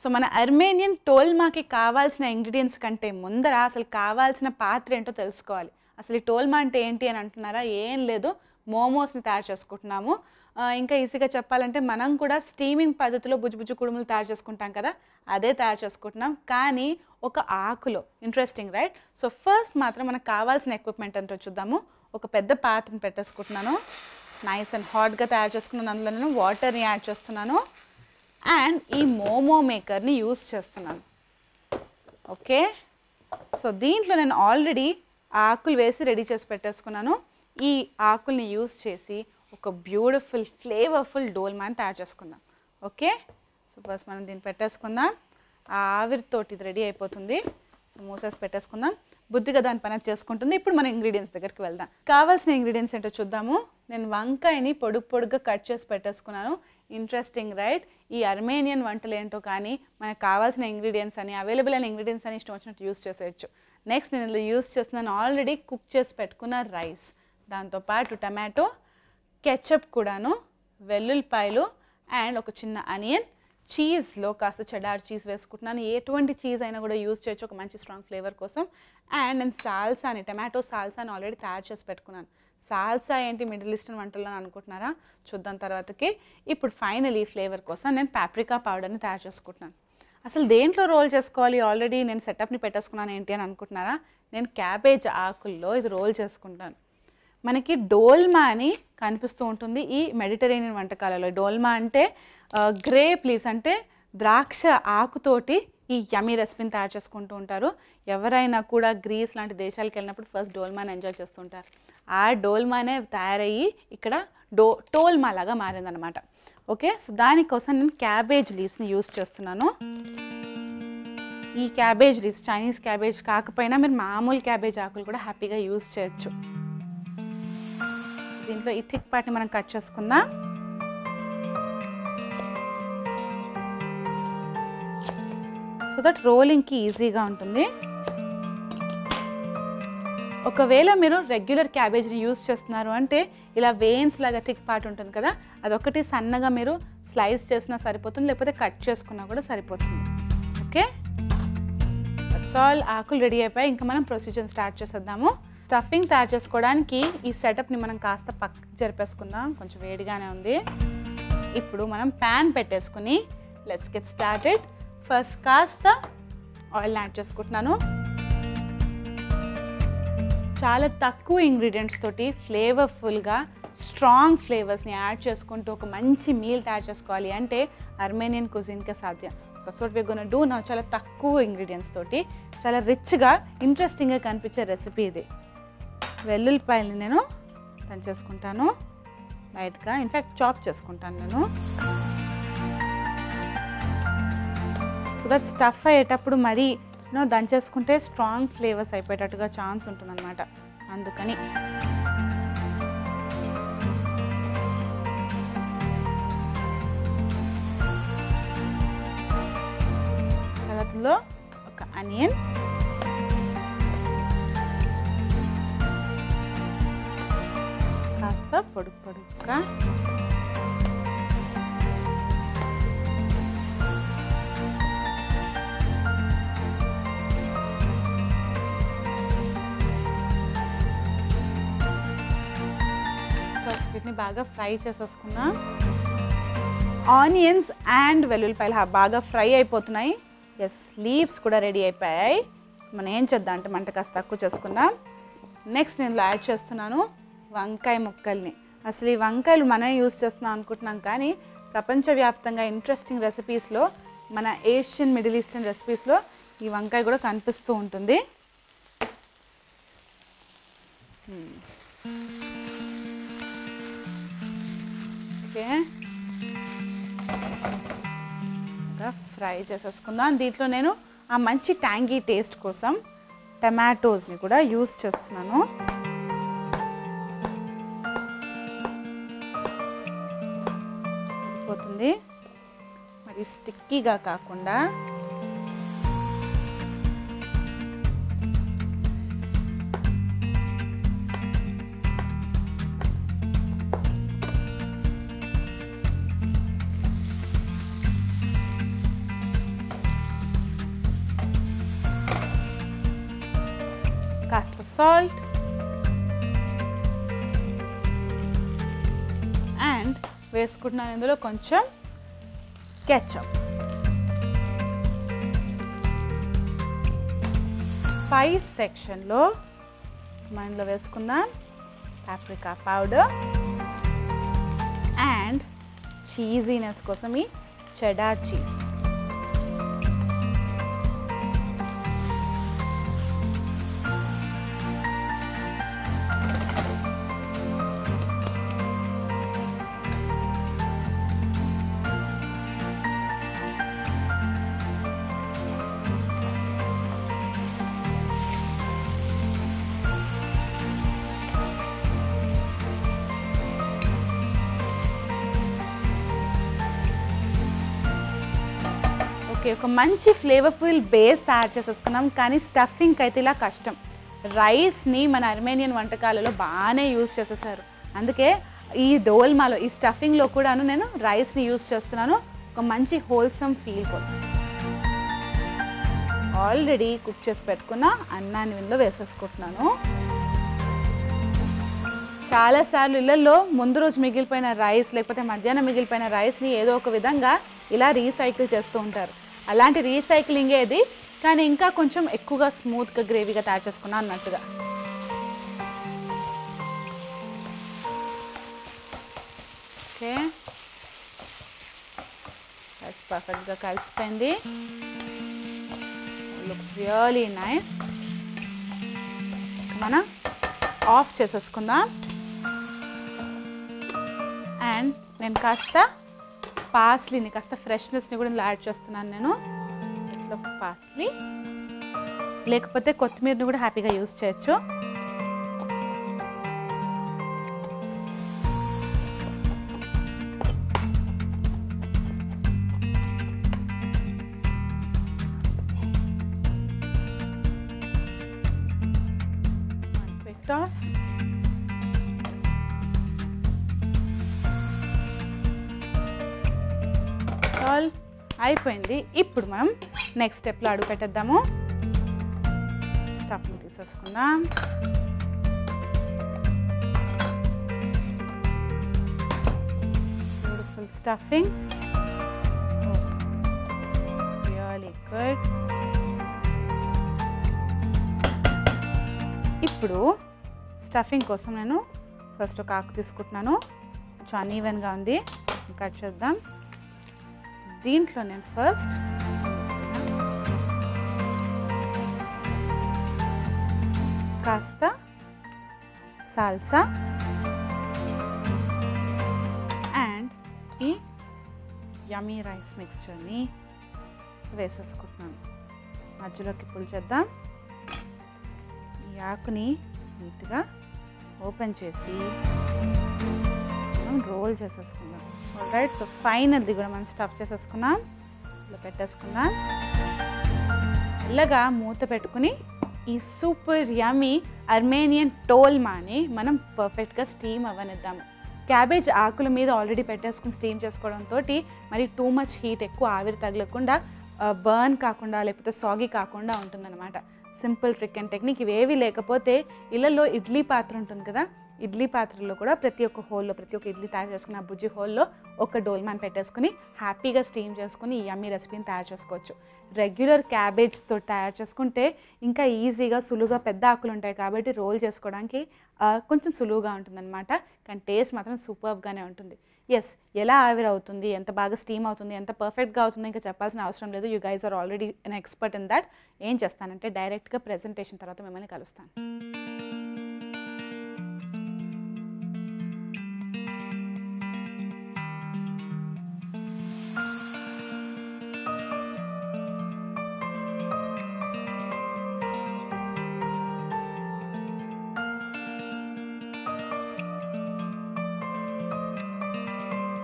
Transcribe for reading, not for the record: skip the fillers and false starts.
So మన Armenian టోల్మాకి కావాల్సిన ingredients కంటే ముందర అసలు కావాల్సిన పాత్ర ఏంటో తెలుసుకోవాలి. అసలు ఈ టోల్మా అంటే ఏంటి అని అంటున్నారా? ఏం లేదు, మోమోస్ని తయారు చేసుకుంటున్నాము. ఇంకా ఈజీగా చెప్పాలంటే మనం కూడా స్టీమింగ్ పద్ధతిలో బుజ్జు కుడుములు తయారు చేసుకుంటాం కదా, అదే తయారు చేసుకుంటున్నాం, కానీ ఒక ఆకులో. Interesting right? సో ఫస్ట్ మాత్రం మనకు కావాల్సిన ఎక్విప్మెంట్ ఏంటో చూద్దాము. ఒక పెద్ద పాత్రను పెట్టేసుకుంటున్నాను, నైస్ అండ్ హాట్గా తయారు చేసుకున్నాను. అందులో నేను వాటర్ని యాడ్ చేస్తున్నాను అండ్ ఈ మోమో మేకర్ని యూస్ చేస్తున్నాను. ఓకే, సో దీంట్లో నేను ఆల్రెడీ ఆకులు వేసి రెడీ చేసి పెట్టేసుకున్నాను. ఈ ఆకుల్ని యూస్ చేసి ఒక బ్యూటిఫుల్ ఫ్లేవర్ఫుల్ డోల్మాని తయారు చేసుకుందాం. ఓకే, సో ఫస్ట్ మనం దీన్ని పెట్టేసుకుందాం. ఆ ఆవిరితోటి ఇది రెడీ అయిపోతుంది. సో మూసేసి పెట్టేసుకుందాం. బుద్ధిగా దాని పని చేసుకుంటుంది. ఇప్పుడు మన ఇంగ్రీడియంట్స్ దగ్గరికి వెళ్దాం. కావాల్సిన ఇంగ్రీడియంట్స్ ఏంటో చూద్దాము. నేను వంకాయని పొడుగ్గా కట్ చేసి పెట్టేసుకున్నాను. Interesting right? ఈ అర్మేనియన్ వంటలు ఏంటో కానీ మనకు కావాల్సిన ఇంగ్రీడియంట్స్ అని, అవైలబుల్ అయిన ఇంగ్రీడియంట్స్ అని ఇష్టం వచ్చినట్టు యూస్ చేసేయచ్చు. నెక్స్ట్ నేను ఇందులో యూస్ చేస్తున్నాను ఆల్రెడీ కుక్ చేసి పెట్టుకున్న రైస్, దాంతోపాటు టమాటో, కెచప్ కూడాను, వెల్లుల్లిపాయలు అండ్ ఒక చిన్న ఆనియన్. చీజ్లో కాస్త చెడార్ చీజ్ వేసుకుంటున్నాను. ఎటువంటి చీజ్ అయినా కూడా యూజ్ చేయొచ్చు ఒక మంచి స్ట్రాంగ్ ఫ్లేవర్ కోసం. అండ్ నేను సాల్సాని, టమాటో సాల్సాని ఆల్రెడీ తయారు చేసి పెట్టుకున్నాను. సాల్సా ఏంటి మిడిల్ ఈస్టర్న్ వంటల్లో అనుకుంటున్నారా? చూద్దాం తర్వాతకి. ఇప్పుడు ఫైనల్ ఈ ఫ్లేవర్ కోసం నేను పాప్రికా పౌడర్ని తయారు చేసుకుంటున్నాను. అసలు దేంట్లో రోల్ చేసుకోవాలి? ఆల్రెడీ నేను సెటప్ని పెట్టేసుకున్నాను ఏంటి అని అనుకుంటున్నారా? నేను క్యాబేజ్ ఆకుల్లో ఇది రోల్ చేసుకుంటాను. మనకి డోల్మా అని కనిపిస్తూ ఉంటుంది ఈ మెడిటరేనియన్ వంటకాలలో. డోల్మా అంటే గ్రేప్ లీవ్స్ అంటే ద్రాక్ష ఆకుతోటి ఈ యమీ రెసిపీని తయారు చేసుకుంటూ ఉంటారు. ఎవరైనా కూడా గ్రీస్ లాంటి దేశాలకు వెళ్ళినప్పుడు ఫస్ట్ డోల్మాని ఎంజాయ్ చేస్తుంటారు. ఆ డోల్మానే తయారయ్యి ఇక్కడ టోల్మా లాగా మారిందనమాట. ఓకే, సో దానికోసం నేను క్యాబేజ్ లీవ్స్ని యూస్ చేస్తున్నాను. ఈ క్యాబేజ్ లీవ్స్ చైనీస్ క్యాబేజ్ కాకపోయినా మీరు మామూలు క్యాబేజ్ ఆకులు కూడా హ్యాపీగా యూస్ చేయొచ్చు. దీంట్లో ఈ థిక్ పార్ట్ని మనం కట్ చేసుకుందాం. సో దట్ రోలింగ్కి ఈజీగా ఉంటుంది. ఒకవేళ మీరు రెగ్యులర్ క్యాబేజ్ని యూస్ చేస్తున్నారు అంటే ఇలా వెయిన్స్ లాగా థిక్ పార్ట్ ఉంటుంది కదా, అదొకటి సన్నగా మీరు స్లైస్ చేసినా సరిపోతుంది, లేకపోతే కట్ చేసుకున్నా కూడా సరిపోతుంది. Okay, that's all. ఆకులు రెడీ అయిపోయి ఇంకా మనం ప్రొసీజర్ స్టార్ట్ చేసేద్దాము. స్టఫింగ్ తయారు చేసుకోవడానికి ఈ సెటప్ని మనం కాస్త పక్కకి జరిపేసుకుందాం, కొంచెం వేడిగానే ఉంది. ఇప్పుడు మనం ప్యాన్ పెట్టేసుకుని లెట్స్ గెట్ స్టార్టెడ్. ఫస్ట్ కాస్త ఆయిల్ యాడ్ చేసుకుంటున్నాను. చాలా తక్కువ ఇంగ్రీడియంట్స్ తోటి ఫ్లేవర్ఫుల్గా స్ట్రాంగ్ ఫ్లేవర్స్ని యాడ్ చేసుకుంటూ ఒక మంచి మీల్ తయారు చేసుకోవాలి అంటే అర్మేనియన్ కుజిన్కే సాధ్యం. That's what we're gonna do now. చాలా తక్కువ ఇంగ్రీడియంట్స్ తోటి చాలా రిచ్గా ఇంట్రెస్టింగ్గా కనిపించే రెసిపీ ఇది. వెల్లుల్లిపాయలు నేను దంచేసుకుంటాను లైట్గా, ఇన్ఫ్యాక్ట్ చాప్ చేసుకుంటాను నేను. సో దట్ స్టఫ్ అయ్యేటప్పుడు మరీ దంచేసుకుంటే స్ట్రాంగ్ ఫ్లేవర్స్ అయిపోయేటట్టుగా ఛాన్స్ ఉంటుందన్నమాట, అందుకని. తర్వాతలో ఒక ఆనియన్, కాస్త పొడుగ్గా వీటిని బాగా ఫ్రై చేసేసుకున్నా. ఆనియన్స్ అండ్ వెల్లుల్లిపాయలు బాగా ఫ్రై అయిపోతున్నాయి. ఎస్, లీవ్స్ కూడా రెడీ అయిపోయాయి. మనం ఏం చేద్దాం అంటే మంట కాస్త తక్కువ చేసుకుందాం. నెక్స్ట్ నేను యాడ్ చేస్తున్నాను వంకాయ ముక్కల్ని. అసలు ఈ వంకాయలు మనం యూస్ చేస్తున్నాం అనుకుంటున్నాం, కానీ ప్రపంచవ్యాప్తంగా ఇంట్రెస్టింగ్ రెసిపీస్లో, మన ఏషియన్ మిడిల్ ఈస్టర్న్ రెసిపీస్లో ఈ వంకాయ కూడా కనిపిస్తూ ఉంటుంది. ఓకే, ఫ్రై చేసేసుకుందాం. దీంట్లో నేను ఆ మంచి ట్యాంగీ టేస్ట్ కోసం టమాటోస్ని కూడా యూస్ చేస్తున్నాను. సరిపోతుంది, మరి స్టిక్కీగా కాకుండా. సాల్ట్ అండ్ వేసుకుంటున్నాను ఇందులో కొంచెం కెచప్. స్పైస్ సెక్షన్లో మనలో వేసుకుందాం పాప్రికా పౌడర్ అండ్ చీజీనెస్ కోసం ఈ చెడార్ చీజ్. ఒక మంచి ఫ్లేవర్ఫుల్ బేస్ తయారు చేసేసుకున్నాం. కానీ స్టఫింగ్కి అయితే ఇలా కష్టం. రైస్ని మన అర్మేనియన్ వంటకాలలో బాగానే యూజ్ చేసేసారు. అందుకే ఈ డోల్మాలో ఈ స్టఫింగ్లో కూడాను నేను రైస్ని యూజ్ చేస్తున్నాను ఒక మంచి హోల్సమ్ ఫీల్ కోసం. ఆల్రెడీ కుక్ చేసి పెట్టుకున్న అన్నాన్ని ఇందులో వేసేసుకుంటున్నాను. చాలాసార్లు ఇళ్ళల్లో ముందు రోజు మిగిలిపోయిన రైస్ లేకపోతే మధ్యాహ్నం మిగిలిపోయిన రైస్ని ఏదో ఒక విధంగా ఇలా రీసైకిల్ చేస్తూ ఉంటారు. అలాంటి రీసైక్లింగే ఇది, కానీ ఇంకా కొంచెం ఎక్కువగా స్మూత్గా గ్రేవీగా తయారు చేసుకున్నా అన్నట్టుగా. ఓకే, పర్ఫెక్ట్గా కలిసిపోయింది. Looks really nice. మనం ఆఫ్ చేసేసుకుందాం. అండ్ నేను కాస్త పాస్లీని కాస్త ఫ్రెష్నెస్ని కూడా యాడ్ చేస్తున్నాను. నేను ఇట్లా పాస్లీ లేకపోతే కొత్తిమీరని కూడా హ్యాపీగా యూజ్ చేయొచ్చు. Quick toss. అయిపోయింది. ఇప్పుడు మనం నెక్స్ట్ స్టెప్లో అడుగు పెట్టేద్దాము. స్టఫింగ్ తీసేసుకుందాం. Beautiful stuffing, really good. ఇప్పుడు స్టఫింగ్ కోసం నేను ఫస్ట్ ఒక ఆకు తీసుకుంటున్నాను. కొంచెం అన్ఈవెన్గా ఉంది, కట్ చేద్దాం. దీంట్లో నేను ఫస్ట్ కాస్త సాల్సా అండ్ ఈ యమ్మీ రైస్ మిక్స్చర్ని వేసేసుకుంటున్నాను. మధ్యలోకి పుల్ చేద్దాం. ఈ ఆకుని నీట్గా ఓపెన్ చేసి మనం రోల్ చేసేసుకుందాం. రైట్, సో ఫైనల్ది కూడా మనం స్టఫ్ చేసేసుకున్నాం. ఇలా పెట్టేసుకుందాం. ఇలాగా మూత పెట్టుకుని ఈ సూపర్ యమ్మీ అర్మేనియన్ టోల్మాని మనం పర్ఫెక్ట్గా స్టీమ్ అవ్వనిద్దాము. క్యాబేజ్ ఆకుల మీద ఆల్రెడీ పెట్టేసుకుని స్టీమ్ చేసుకోవడంతో మరి టూ మచ్ హీట్ ఎక్కువ ఆవిరి తగలకుండా బర్న్ కాకుండా లేకపోతే సాగి కాకుండా ఉంటుందన్నమాట. Simple trick and technique. ఇవేవి లేకపోతే ఇళ్ళల్లో ఇడ్లీ పాత్ర ఉంటుంది కదా, ఇడ్లీ పాత్రలో కూడా ప్రతి ఒక్క హోల్లో ప్రతి ఒక్క ఇడ్లీ తయారు చేసుకున్న బుజ్జి హోల్లో ఒక డోల్మాన్ పెట్టేసుకుని హ్యాపీగా స్టీమ్ చేసుకుని ఈ యమ్మీ రెసిపీని తయారు చేసుకోవచ్చు. రెగ్యులర్ క్యాబేజ్తో తయారు చేసుకుంటే ఇంకా ఈజీగా సులువుగా పెద్ద ఆకులు ఉంటాయి కాబట్టి రోల్ చేసుకోవడానికి కొంచెం సులువుగా ఉంటుందన్నమాట. కానీ టేస్ట్ మాత్రం సూపర్గానే ఉంటుంది. ఎస్, ఎలా ఆవిరి అవుతుంది, ఎంత బాగా స్టీమ్ అవుతుంది, ఎంత పర్ఫెక్ట్గా అవుతుంది ఇంకా చెప్పాల్సిన అవసరం లేదు. You guys are already an expert in that. ఏం చేస్తానంటే డైరెక్ట్గా ప్రెజెంటేషన్ తర్వాత మిమ్మల్ని కలుస్తాను.